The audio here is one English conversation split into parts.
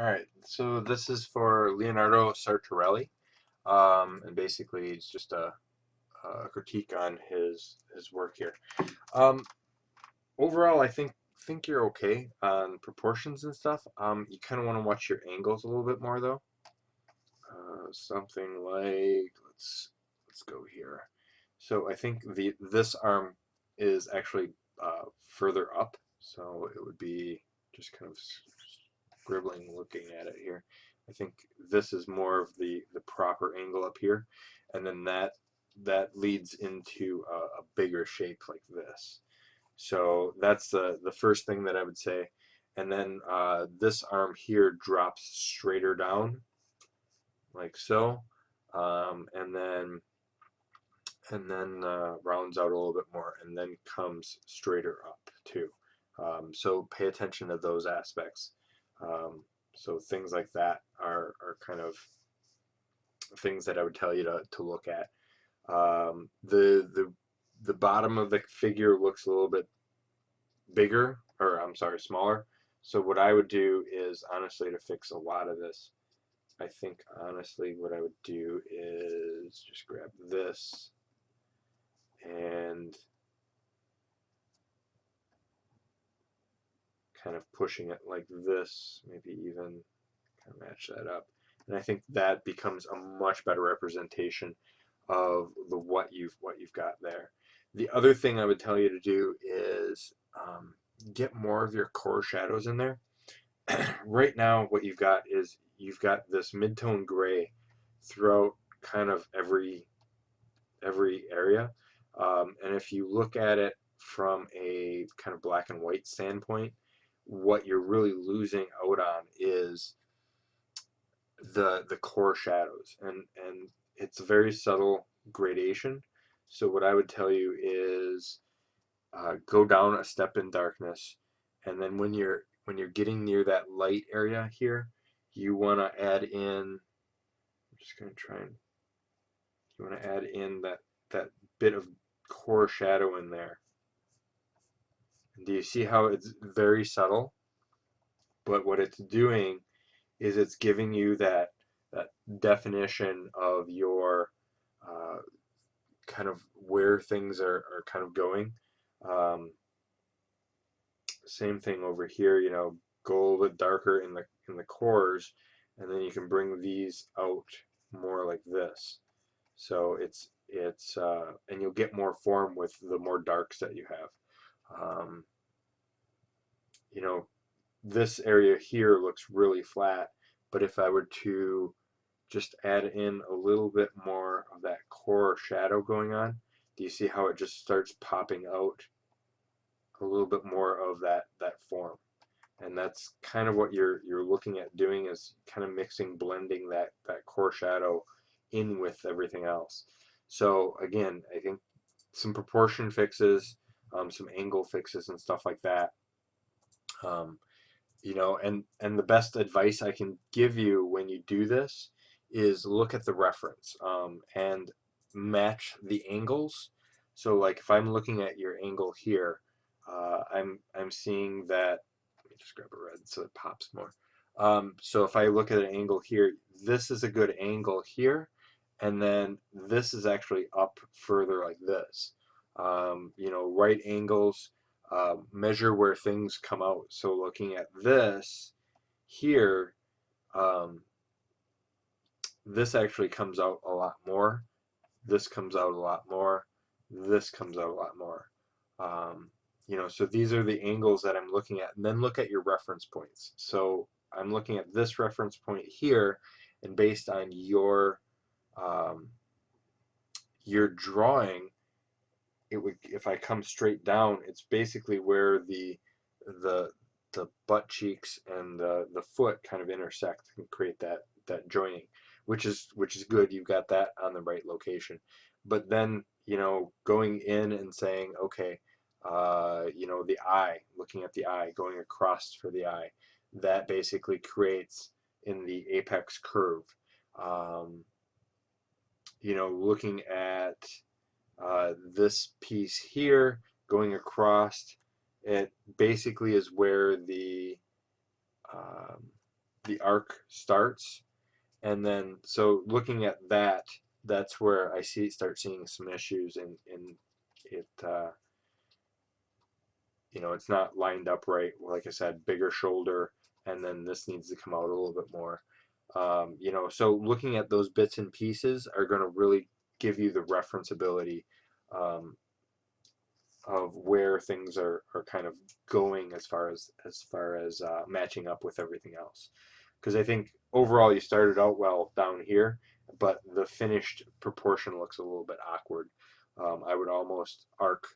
All right, so this is for Leonardo Sartorelli, and basically it's just a critique on his work here. Um, Overall, I think you're okay on proportions and stuff. You kind of want to watch your angles a little bit more though. Something like let's go here. So I think the this arm is actually further up, so it would be just kind of scribbling looking at it here. I think this is more of the proper angle up here, and then that leads into a bigger shape like this. So that's the first thing that I would say. And then this arm here drops straighter down like so, um, and then rounds out a little bit more, and then comes straighter up too. So pay attention to those aspects. So things like that are kind of things that I would tell you to look at. The bottom of the figure looks a little bit bigger, or I'm sorry, smaller. So what I would do is honestly to fix a lot of this. I think honestly what I would do is just grab this and kind of pushing it like this, maybe even kind of match that up. And I think that becomes a much better representation of the what you've got there. The other thing I would tell you to do is get more of your core shadows in there. Right now, what you've got is you've got this mid-tone gray throughout kind of every area. And if you look at it from a kind of black and white standpoint, what you're really losing out on is the core shadows, and it's a very subtle gradation. So what I would tell you is go down a step in darkness, and then when you're getting near that light area here, you want to add in. I'm just going to try and you want to add in that bit of core shadow in there. And do you see how it's very subtle? But what it's doing is it's giving you that definition of your uh, kind of where things are kind of going. Um, Same thing over here, go a little bit darker in the cores, and then you can bring these out more like this. So it's and you'll get more form with the more darks that you have. Um, you know, this area here looks really flat, but if I were to just add in a little bit more of that core shadow going on, do you see how it just starts popping out a little bit more of that form? And that's kind of what you're looking at doing, is kind of mixing, blending that core shadow in with everything else. So again, I think some proportion fixes, some angle fixes and stuff like that. Um, and the best advice I can give you when you do this is look at the reference, and match the angles. So like if I'm looking at your angle here, I'm seeing that. Let me just grab a red so it pops more. So if I look at an angle here, this is a good angle here, and then this is actually up further like this. Right angles, measure where things come out. So looking at this here, um, this actually comes out a lot more. This comes out a lot more. This comes out a lot more. So these are the angles that I'm looking at. And then look at your reference points. So I'm looking at this reference point here, and based on um, your drawing, it would, if I come straight down, it's basically where the the butt cheeks and the foot kind of intersect and create that joining, which is good. You've got that on the right location. But then, going in and saying, okay, the eye, looking at the eye, going across for the eye, that basically creates in the apex curve. Um, Looking at this piece here going across, it basically is where the um, the arc starts. And then, so looking at that, that's where I start seeing some issues in it. You know, it's not lined up right. Like I said, bigger shoulder, and then this needs to come out a little bit more. You know, so looking at those bits and pieces are going to really give you the reference ability um, of where things are kind of going as far as matching up with everything else. Because I think overall you started out well down here, but the finished proportion looks a little bit awkward. I would almost arc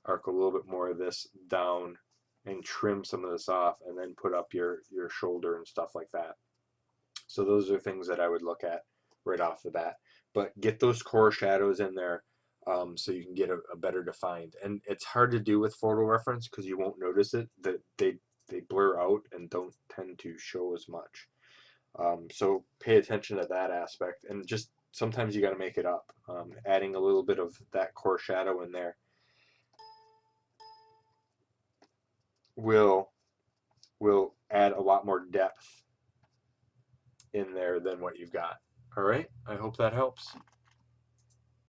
a little bit more of this down and trim some of this off, and then put up your shoulder and stuff like that. So those are things that I would look at right off the bat. But get those core shadows in there so you can get a better defined. And it's hard to do with photo reference because you won't notice it. That they blur out and don't tend to show as much. So pay attention to that aspect, and just sometimes you got to make it up. Adding a little bit of that core shadow in there will will add a lot more depth in there than what you've got. All right, I hope that helps.